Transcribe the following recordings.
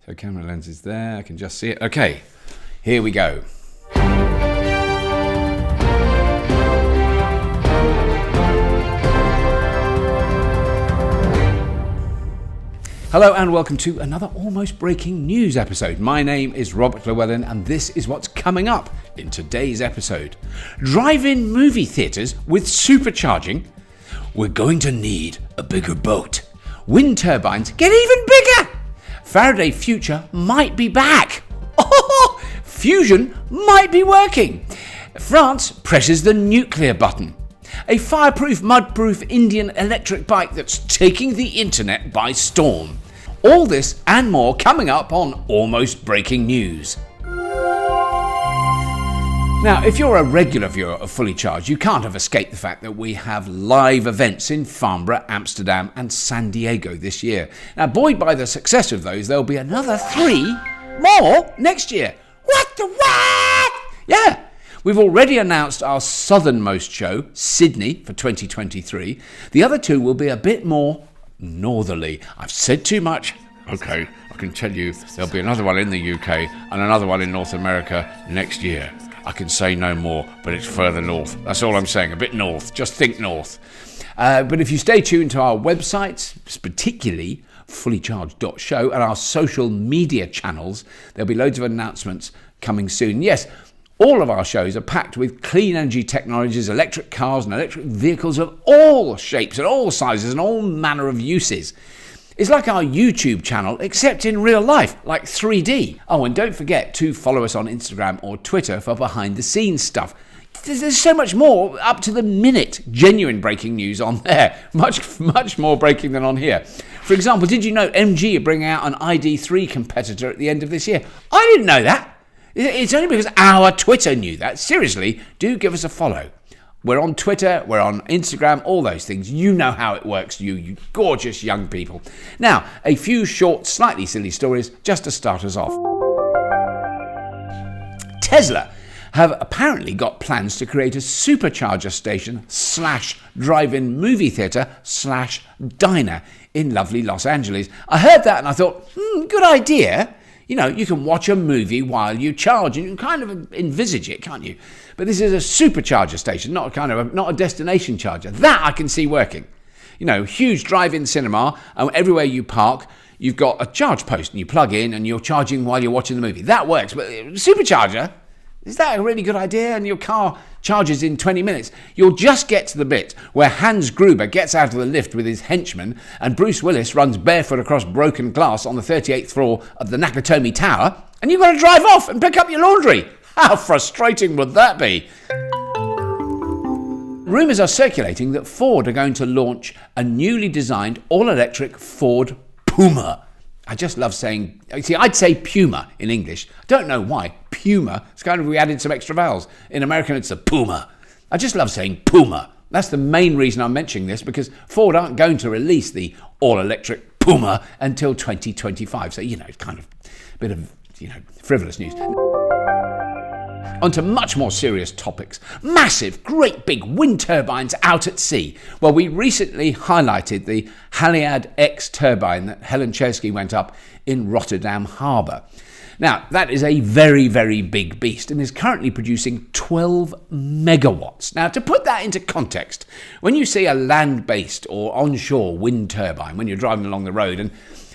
So camera lens is there. I can just see it. Okay, here we go. Hello and welcome to another almost breaking news episode. My name is Robert Llewellyn and this is what's coming up in today's episode. Drive-in movie theatres with supercharging. We're going to need a bigger boat. Wind turbines get even bigger. Faraday Future might be back. Oh, fusion might be working. France presses the nuclear button. A fireproof, mud-proof Indian electric bike that's taking the internet by storm. All this and more coming up on Almost Breaking News. Now, if you're a regular viewer of Fully Charged, you can't have escaped the fact that we have live events in Farnborough, Amsterdam and San Diego this year. Now, buoyed by the success of those, there'll be another 3 more next year. What the what? Yeah. We've already announced our southernmost show, Sydney, for 2023. The other 2 will be a bit more northerly. I've said too much. Okay, I can tell you there'll be another one in the UK and another one in North America next year. I can say no more, but it's further north. That's all I'm saying, a bit north. Just think north. But if you stay tuned to our websites, particularly fullycharged.show, and our social media channels, there'll be loads of announcements coming soon. Yes, all of our shows are packed with clean energy technologies, electric cars and electric vehicles of all shapes and all sizes and all manner of uses. It's like our YouTube channel, except in real life, like 3D. Oh, and don't forget to follow us on Instagram or Twitter for behind-the-scenes stuff. There's so much more up to the minute genuine breaking news on there. Much more breaking than on here. For example, did you know MG are bringing out an ID3 competitor at the end of this year? I didn't know that. It's only because our Twitter knew that. Seriously, do give us a follow. We're on Twitter, we're on Instagram, all those things. You know how it works, you gorgeous young people. Now, a few short, slightly silly stories just to start us off. Tesla have apparently got plans to create a supercharger station / drive-in movie theatre / diner in lovely Los Angeles. I heard that and I thought, good idea. You know, you can watch a movie while you charge, and you can kind of envisage it, can't you? But this is a supercharger station, not a destination charger. That I can see working. You know, huge drive-in cinema, and everywhere you park, you've got a charge post, and you plug in, and you're charging while you're watching the movie. That works, but supercharger, is that a really good idea? And your car charges in 20 minutes. You'll just get to the bit where Hans Gruber gets out of the lift with his henchmen and Bruce Willis runs barefoot across broken glass on the 38th floor of the Nakatomi Tower, and you've got to drive off and pick up your laundry. How frustrating would that be? Rumours are circulating that Ford are going to launch a newly designed all-electric Ford Puma. I just love saying, see, I'd say Puma in English. I don't know why. Puma, it's kind of, we added some extra vowels. In American, it's a Puma. I just love saying Puma. That's the main reason I'm mentioning this, because Ford aren't going to release the all-electric Puma until 2025. So, it's kind of a bit of, frivolous news. Onto much more serious topics. Massive, great big wind turbines out at sea. Well, we recently highlighted the Haliade X turbine that Helen Czerski went up in Rotterdam Harbour. Now, that is a very, very big beast and is currently producing 12 megawatts. Now, to put that into context, when you see a land-based or onshore wind turbine, when you're driving along the road, and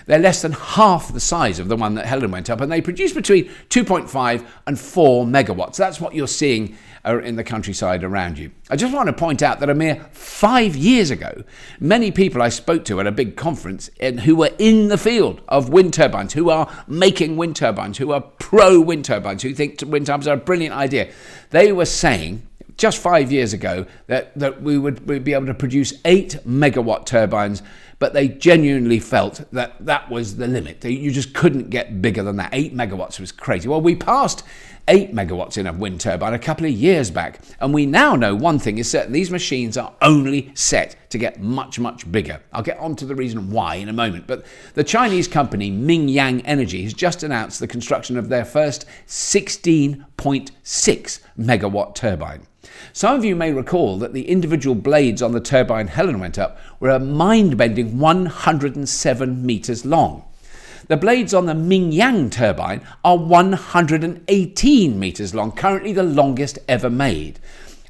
they're less than half the size of the one that Helen went up, and they produce between 2.5 and 4 megawatts. That's what you're seeing in the countryside around you. I just want to point out that a mere 5 years ago, many people I spoke to at a big conference who were in the field of wind turbines, who are making wind turbines, who are pro-wind turbines, who think wind turbines are a brilliant idea, they were saying just 5 years ago that we'd be able to produce 8 megawatt turbines, but they genuinely felt that was the limit. You just couldn't get bigger than that. 8 megawatts was crazy. Well, we passed 8 megawatts in a wind turbine a couple of years back, and we now know one thing is certain: these machines are only set to get much, much bigger. I'll get on to the reason why in a moment, but the Chinese company Mingyang Energy has just announced the construction of their first 16.6 megawatt turbine. Some of you may recall that the individual blades on the turbine Helen went up were a mind-bending 107 metres long. The blades on the Mingyang turbine are 118 metres long, currently the longest ever made.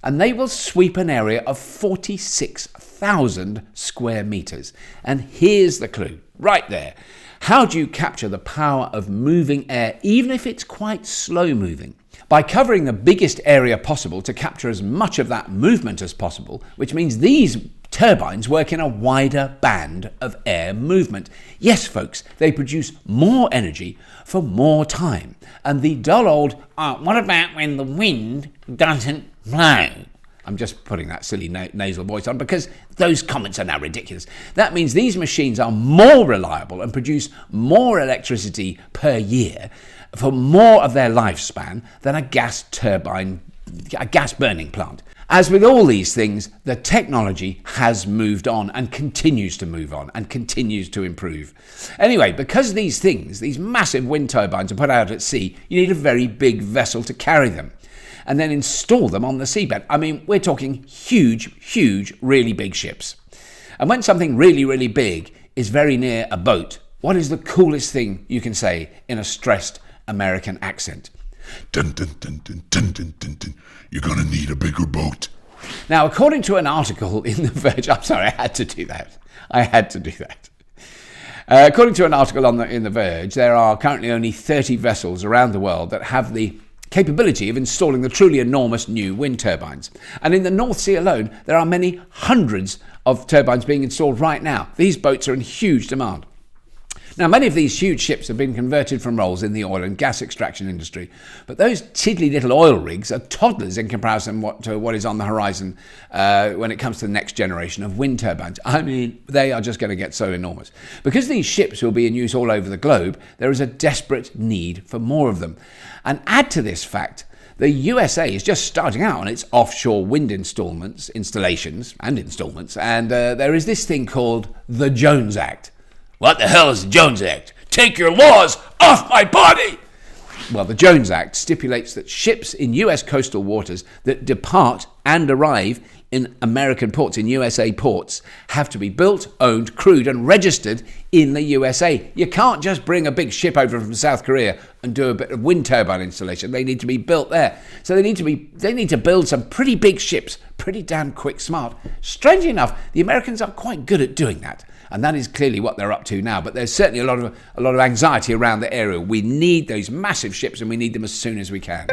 And they will sweep an area of 46,000 square metres. And here's the clue, right there. How do you capture the power of moving air, even if it's quite slow moving? By covering the biggest area possible to capture as much of that movement as possible, which means these turbines work in a wider band of air movement. Yes, folks, they produce more energy for more time. And the dull old, what about when the wind doesn't blow? I'm just putting that silly nasal voice on because those comments are now ridiculous. That means these machines are more reliable and produce more electricity per year for more of their lifespan than a gas burning plant. As with all these things, the technology has moved on and continues to move on and continues to improve. Anyway, because these massive wind turbines are put out at sea, you need a very big vessel to carry them and then install them on the seabed. I mean, we're talking huge, really big ships. And when something really, really big is very near a boat, what is the coolest thing you can say in a stressed American accent? Dun, dun, dun, dun, dun, dun, dun, dun. You're going to need a bigger boat. Now, according to an article in The Verge, I'm sorry, I had to do that. According to an article in The Verge, there are currently only 30 vessels around the world that have the capability of installing the truly enormous new wind turbines. And in the North Sea alone, there are many hundreds of turbines being installed right now. These boats are in huge demand. Now, many of these huge ships have been converted from roles in the oil and gas extraction industry, but those tiddly little oil rigs are toddlers in comparison to what is on the horizon when it comes to the next generation of wind turbines. I mean, they are just going to get so enormous. Because these ships will be in use all over the globe, there is a desperate need for more of them. And add to this fact, the USA is just starting out on its offshore wind installations, and there is this thing called the Jones Act. What the hell is the Jones Act? Take your laws off my body! Well, the Jones Act stipulates that ships in US coastal waters that depart and arrive in American ports, in USA ports, have to be built, owned, crewed and registered in the USA. You can't just bring a big ship over from South Korea and do a bit of wind turbine installation. They need to be built there. So they need to build some pretty big ships, pretty damn quick, smart. Strangely enough, the Americans are quite good at doing that. And that is clearly what they're up to now. But there's certainly a lot of anxiety around the area. We need those massive ships and we need them as soon as we can.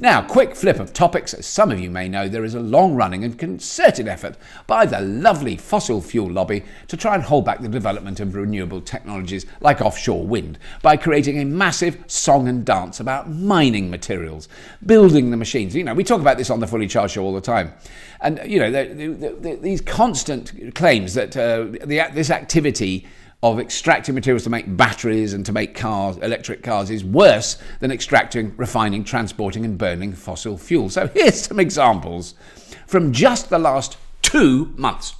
Now, quick flip of topics. As some of you may know, there is a long-running and concerted effort by the lovely fossil fuel lobby to try and hold back the development of renewable technologies like offshore wind by creating a massive song and dance about mining materials, building the machines. You know, we talk about this on the Fully Charged show all the time. And, you know, these constant claims that this activity of extracting materials to make batteries and to make cars, electric cars, is worse than extracting, refining, transporting and burning fossil fuel. So here's some examples from just the last 2 months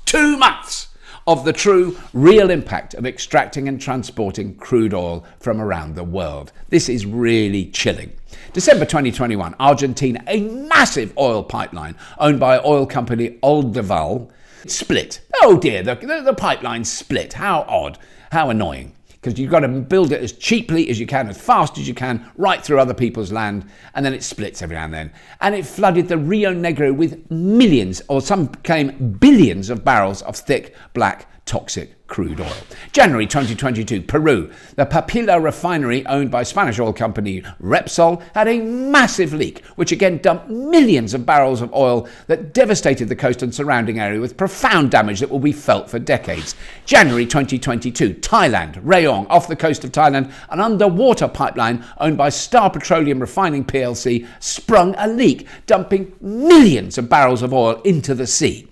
of the true, real impact of extracting and transporting crude oil from around the world. This is really chilling. December 2021, Argentina, a massive oil pipeline owned by oil company Oldeval, split. Oh dear, the pipeline split. How odd, how annoying. Because you've got to build it as cheaply as you can, as fast as you can, right through other people's land, and then it splits every now and then. And it flooded the Rio Negro with millions, or some claim billions of barrels of thick, black, toxic crude oil. January 2022, Peru. The Papilla refinery, owned by Spanish oil company Repsol, had a massive leak, which again dumped millions of barrels of oil that devastated the coast and surrounding area with profound damage that will be felt for decades. January 2022, Thailand, Rayong, off the coast of Thailand, an underwater pipeline owned by Star Petroleum Refining PLC sprung a leak, dumping millions of barrels of oil into the sea.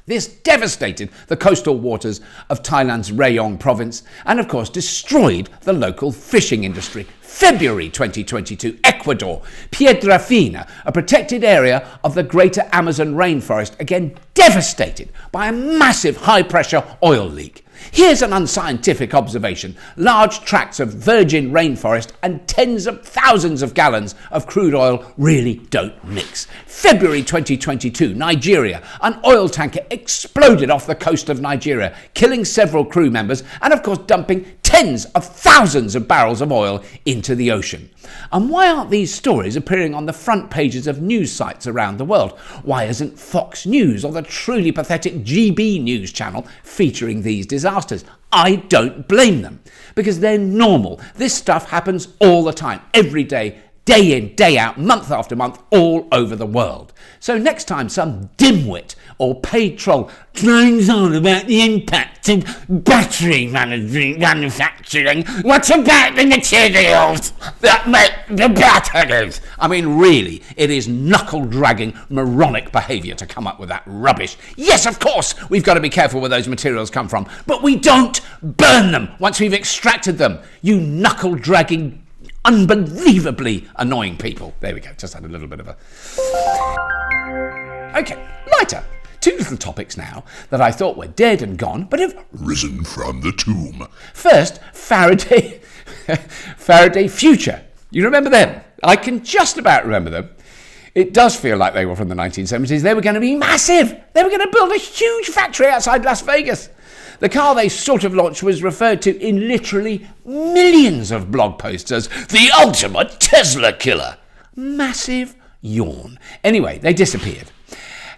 This devastated the coastal waters of Thailand's Rayong province and, of course, destroyed the local fishing industry. February 2022, Ecuador, Piedrafina, a protected area of the greater Amazon rainforest, again devastated by a massive high-pressure oil leak. Here's an unscientific observation. Large tracts of virgin rainforest and tens of thousands of gallons of crude oil really don't mix. February 2022, Nigeria. An oil tanker exploded off the coast of Nigeria, killing several crew members and of course dumping tens of thousands of barrels of oil into the ocean. And why aren't these stories appearing on the front pages of news sites around the world? Why isn't Fox News or the truly pathetic GB News channel featuring these disasters? I don't blame them, because they're normal. This stuff happens all the time, every day, day in, day out, month after month, all over the world. So next time some dimwit or paid troll claims on about the impact of battery manufacturing, what about the materials that make the batteries? I mean, really, it is knuckle-dragging, moronic behaviour to come up with that rubbish. Yes, of course, we've got to be careful where those materials come from, but we don't burn them once we've extracted them. You knuckle-dragging, unbelievably annoying people. There we go, just had a little bit of a... Okay, lighter. Two little topics now that I thought were dead and gone, but have Risen from the tomb. First, Faraday Future. You remember them? I can just about remember them. It does feel like they were from the 1970s. They were going to be massive. They were going to build a huge factory outside Las Vegas. The car they sort of launched was referred to in literally millions of blog posts as the ultimate Tesla killer. Massive yawn. Anyway, they disappeared.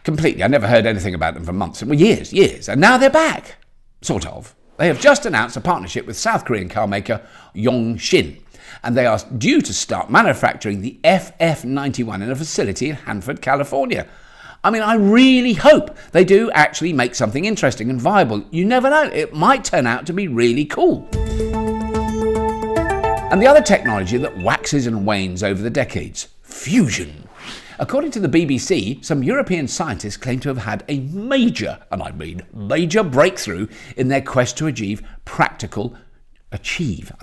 Completely. I never heard anything about them for months, well, years, and now they're back. Sort of. They have just announced a partnership with South Korean car maker Yongxin, and they are due to start manufacturing the FF91 in a facility in Hanford, California. I mean, I really hope they do actually make something interesting and viable. You never know, it might turn out to be really cool. And the other technology that waxes and wanes over the decades, fusion. According to the BBC, some European scientists claim to have had a major, and I mean major, breakthrough in their quest to achieve. I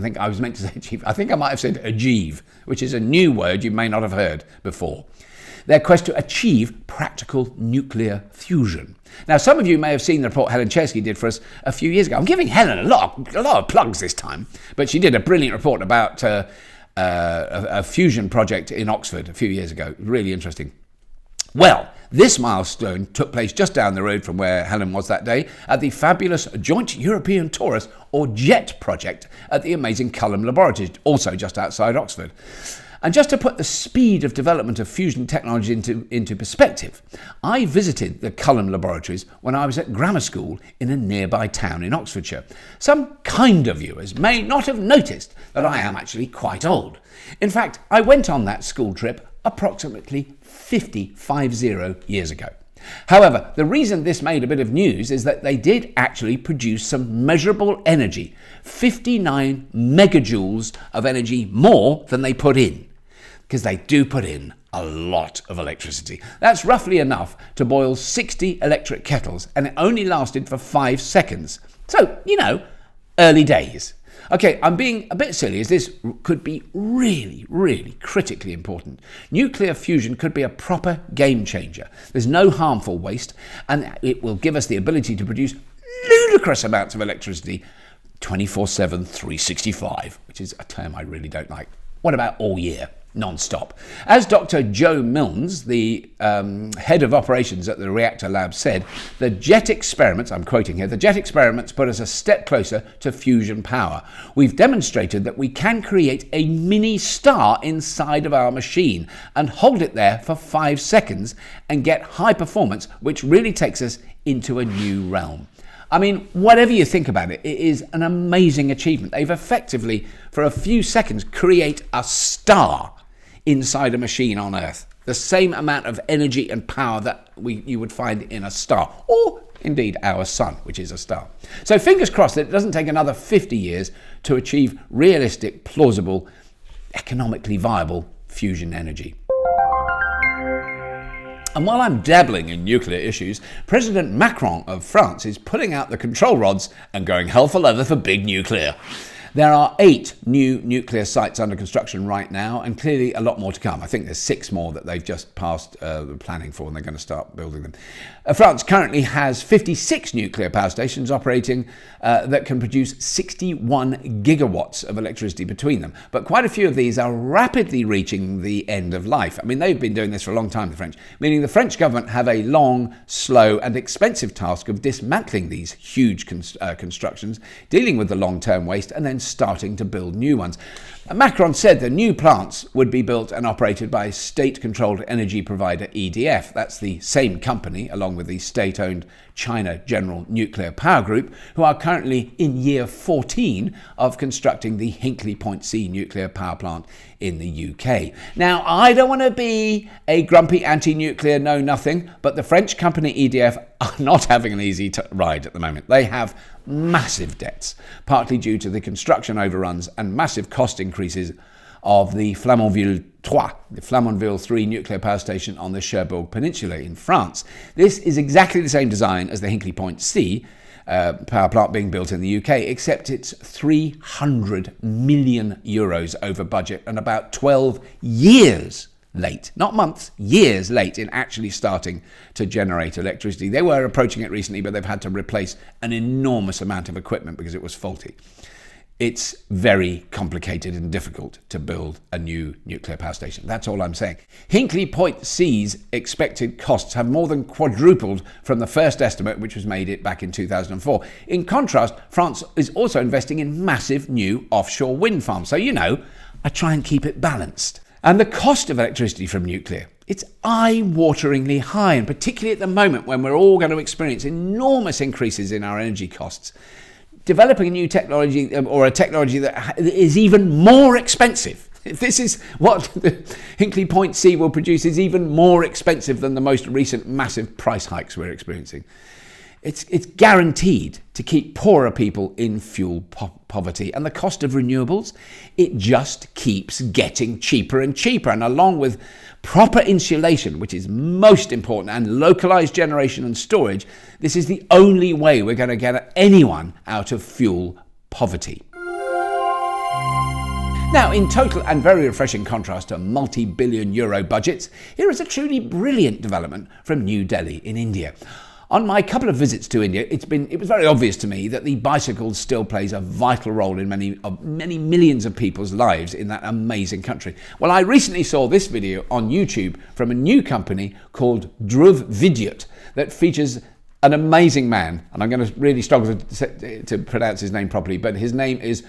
think I was meant to say achieve. I think I might have said achieve, which is a new word you may not have heard before. Their quest to achieve practical nuclear fusion. Now, some of you may have seen the report Helen Chesky did for us a few years ago. I'm giving Helen a lot of plugs this time, but she did a brilliant report about a fusion project in Oxford a few years ago. Really interesting. Well, this milestone took place just down the road from where Helen was that day at the fabulous Joint European Torus, or JET project at the amazing Culham Laboratories, also just outside Oxford. And just to put the speed of development of fusion technology into perspective, I visited the Culham Laboratories when I was at grammar school in a nearby town in Oxfordshire. Some kinder viewers may not have noticed that I am actually quite old. In fact, I went on that school trip approximately 50 years ago. However, the reason this made a bit of news is that they did actually produce some measurable energy, 59 megajoules of energy more than they put in. Because they do put in a lot of electricity. That's roughly enough to boil 60 electric kettles, and it only lasted for 5 seconds. So, early days. Okay, I'm being a bit silly, as this could be really, really critically important. Nuclear fusion could be a proper game changer. There's no harmful waste, and it will give us the ability to produce ludicrous amounts of electricity 24/7, 365, which is a term I really don't like. What about all year? Non-stop. As Dr. Joe Milnes, the head of operations at the reactor lab, said, the JET experiments, I'm quoting here, the JET experiments put us a step closer to fusion power. We've demonstrated that we can create a mini star inside of our machine and hold it there for 5 seconds and get high performance, which really takes us into a new realm. I mean, whatever you think about it, it is an amazing achievement. They've effectively, for a few seconds, create a star inside a machine on Earth. The same amount of energy and power that you would find in a star, or indeed our sun, which is a star. So fingers crossed that it doesn't take another 50 years to achieve realistic, plausible, economically viable fusion energy. And while I'm dabbling in nuclear issues, President Macron of France is pulling out the control rods and going hell for leather for big nuclear. There are 8 new nuclear sites under construction right now, and clearly a lot more to come. I think there's 6 more that they've just passed the planning for, and they're going to start building them. France currently has 56 nuclear power stations operating that can produce 61 gigawatts of electricity between them. But quite a few of these are rapidly reaching the end of life. I mean, they've been doing this for a long time, the French, meaning the French government have a long, slow and expensive task of dismantling these huge constructions, dealing with the long-term waste and then starting to build new ones. Macron said the new plants would be built and operated by state-controlled energy provider EDF. That's the same company, along with the state-owned China General Nuclear Power Group, who are currently in year 14 of constructing the Hinkley Point C nuclear power plant in the UK. Now, I don't want to be a grumpy anti-nuclear know-nothing, but the French company EDF are not having an easy ride at the moment. They have massive debts, partly due to the construction overruns and massive cost increases of the Flamanville 3 nuclear power station on the Cherbourg Peninsula in France. This is exactly the same design as the Hinkley Point C power plant being built in the UK, except it's 300 million euros over budget and about 12 years late, not months, years late in actually starting to generate electricity. They were approaching it recently, but they've had to replace an enormous amount of equipment because it was faulty. It's very complicated and difficult to build a new nuclear power station. That's all I'm saying. Hinkley Point C's expected costs have more than quadrupled from the first estimate, which was made back in 2004. In contrast, France is also investing in massive new offshore wind farms. So, I try and keep it balanced. And the cost of electricity from nuclear, it's eye-wateringly high, and particularly at the moment when we're all going to experience enormous increases in our energy costs. Developing a new technology or a technology that is even more expensive. If this is what the Hinkley Point C will produce, is even more expensive than the most recent massive price hikes we're experiencing. It's guaranteed to keep poorer people in fuel poverty. And the cost of renewables, it just keeps getting cheaper and cheaper. And along with proper insulation, which is most important, and localized generation and storage, this is the only way we're going to get anyone out of fuel poverty. Now, in total and very refreshing contrast to multi-billion euro budgets, here is a truly brilliant development from New Delhi in India. On my couple of visits to India, it was very obvious to me that the bicycle still plays a vital role in many millions of people's lives in that amazing country. Well, I recently saw this video on YouTube from a new company called Dhruv Vidyut that features an amazing man, and I'm going to really struggle to pronounce his name properly, but his name is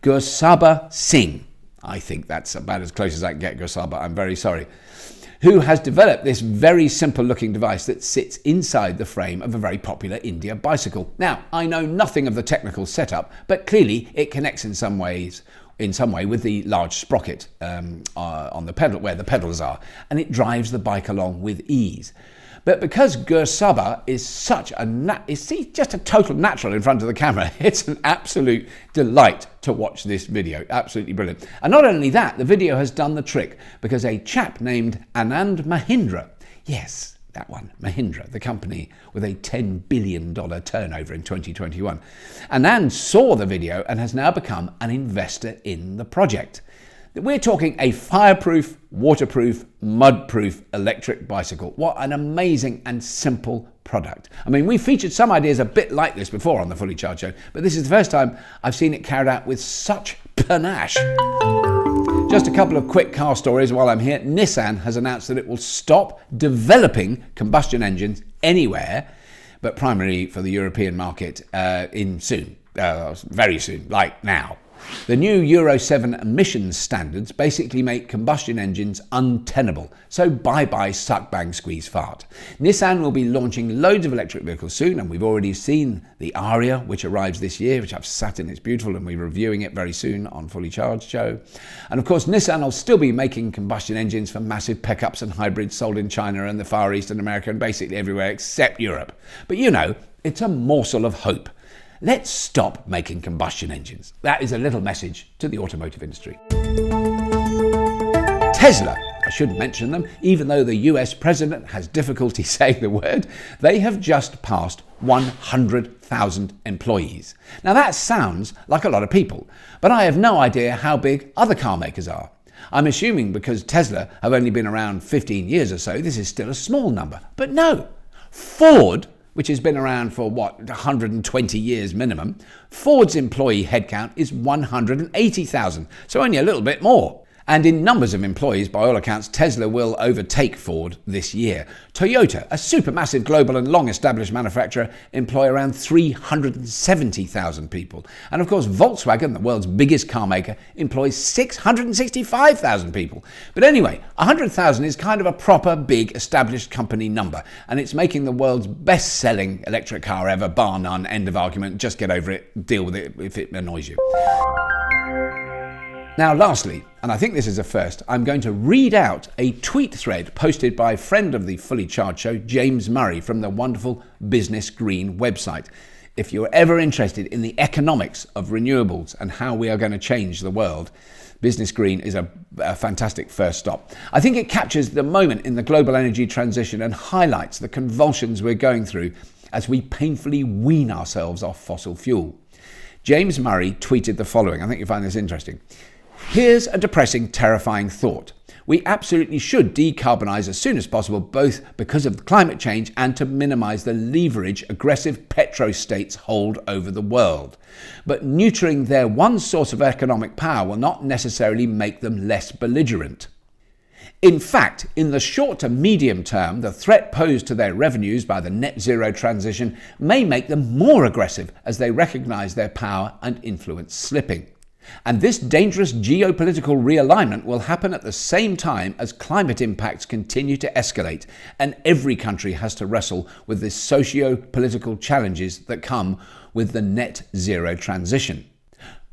Gursaba Singh. I think that's about as close as I can get, Gursaba. I'm very sorry. Who has developed this very simple looking device that sits inside the frame of a very popular India bicycle. Now, I know nothing of the technical setup, but clearly it connects in some way with the large sprocket on the pedal, where the pedals are, and it drives the bike along with ease. But because Gursaba is just a total natural in front of the camera, it's an absolute delight to watch this video. Absolutely brilliant. And not only that, the video has done the trick because a chap named Anand Mahindra, yes, that one, Mahindra, the company with a $10 billion turnover in 2021. Anand saw the video and has now become an investor in the project. We're talking a fireproof, waterproof, mudproof electric bicycle. What an amazing and simple product. I mean, we featured some ideas a bit like this before on the Fully Charged Show, but this is the first time I've seen it carried out with such panache. Just a couple of quick car stories while I'm here. Nissan has announced that it will stop developing combustion engines anywhere, but primarily for the European market very soon, like now. The new Euro 7 emissions standards basically make combustion engines untenable, so bye-bye suck, bang, squeeze, fart. Nissan will be launching loads of electric vehicles soon, and we've already seen the Aria, which arrives this year, which I've sat in, it's beautiful, and we're reviewing it very soon on Fully Charged Show. And of course, Nissan will still be making combustion engines for massive pickups and hybrids sold in China and the Far East and America and basically everywhere except Europe. But it's a morsel of hope. Let's stop making combustion engines. That is a little message to the automotive industry. Tesla, I should mention them, even though the US president has difficulty saying the word, they have just passed 100,000 employees. Now that sounds like a lot of people, but I have no idea how big other car makers are. I'm assuming because Tesla have only been around 15 years or so, this is still a small number. But no, Ford, which has been around for 120 years minimum, Ford's employee headcount is 180,000, so only a little bit more. And in numbers of employees, by all accounts, Tesla will overtake Ford this year. Toyota, a supermassive global and long-established manufacturer, employ around 370,000 people. And of course, Volkswagen, the world's biggest car maker, employs 665,000 people. But anyway, 100,000 is kind of a proper big established company number, and it's making the world's best-selling electric car ever, bar none, end of argument. Just get over it, deal with it if it annoys you. Now lastly, and I think this is a first, I'm going to read out a tweet thread posted by a friend of the Fully Charged show, James Murray, from the wonderful Business Green website. If you're ever interested in the economics of renewables and how we are going to change the world, Business Green is a fantastic first stop. I think it captures the moment in the global energy transition and highlights the convulsions we're going through as we painfully wean ourselves off fossil fuel. James Murray tweeted the following. I think you'll find this interesting. Here's a depressing, terrifying thought. We absolutely should decarbonise as soon as possible, both because of climate change and to minimise the leverage aggressive petrostates hold over the world. But neutering their one source of economic power will not necessarily make them less belligerent. In fact, in the short to medium term, the threat posed to their revenues by the net zero transition may make them more aggressive as they recognise their power and influence slipping. And this dangerous geopolitical realignment will happen at the same time as climate impacts continue to escalate, and every country has to wrestle with the socio-political challenges that come with the net zero transition.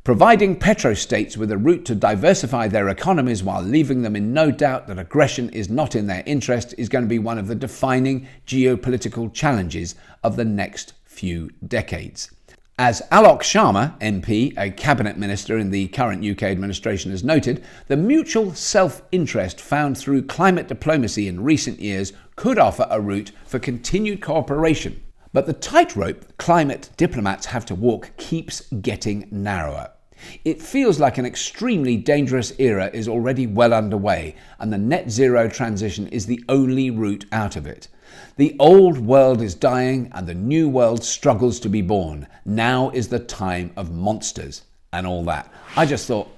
Providing petrostates with a route to diversify their economies while leaving them in no doubt that aggression is not in their interest is going to be one of the defining geopolitical challenges of the next few decades. As Alok Sharma, MP, a cabinet minister in the current UK administration, has noted, the mutual self-interest found through climate diplomacy in recent years could offer a route for continued cooperation. But the tightrope climate diplomats have to walk keeps getting narrower. It feels like an extremely dangerous era is already well underway, and the net zero transition is the only route out of it. The old world is dying and the new world struggles to be born. Now is the time of monsters and all that. I just thought,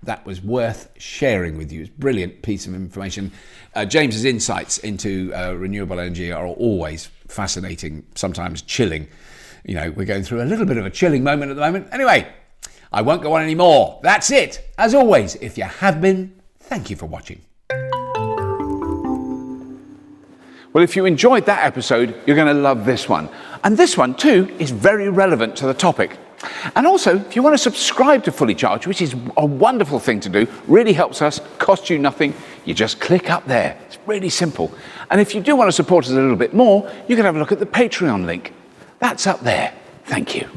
that was worth sharing with you. It's a brilliant piece of information. James's insights into renewable energy are always fascinating, sometimes chilling. We're going through a little bit of a chilling moment at the moment. Anyway, I won't go on anymore. That's it. As always, if you have been, thank you for watching. Well, if you enjoyed that episode, you're going to love this one. And this one, too, is very relevant to the topic. And also, if you want to subscribe to Fully Charged, which is a wonderful thing to do, really helps us, costs you nothing, you just click up there. It's really simple. And if you do want to support us a little bit more, you can have a look at the Patreon link. That's up there. Thank you.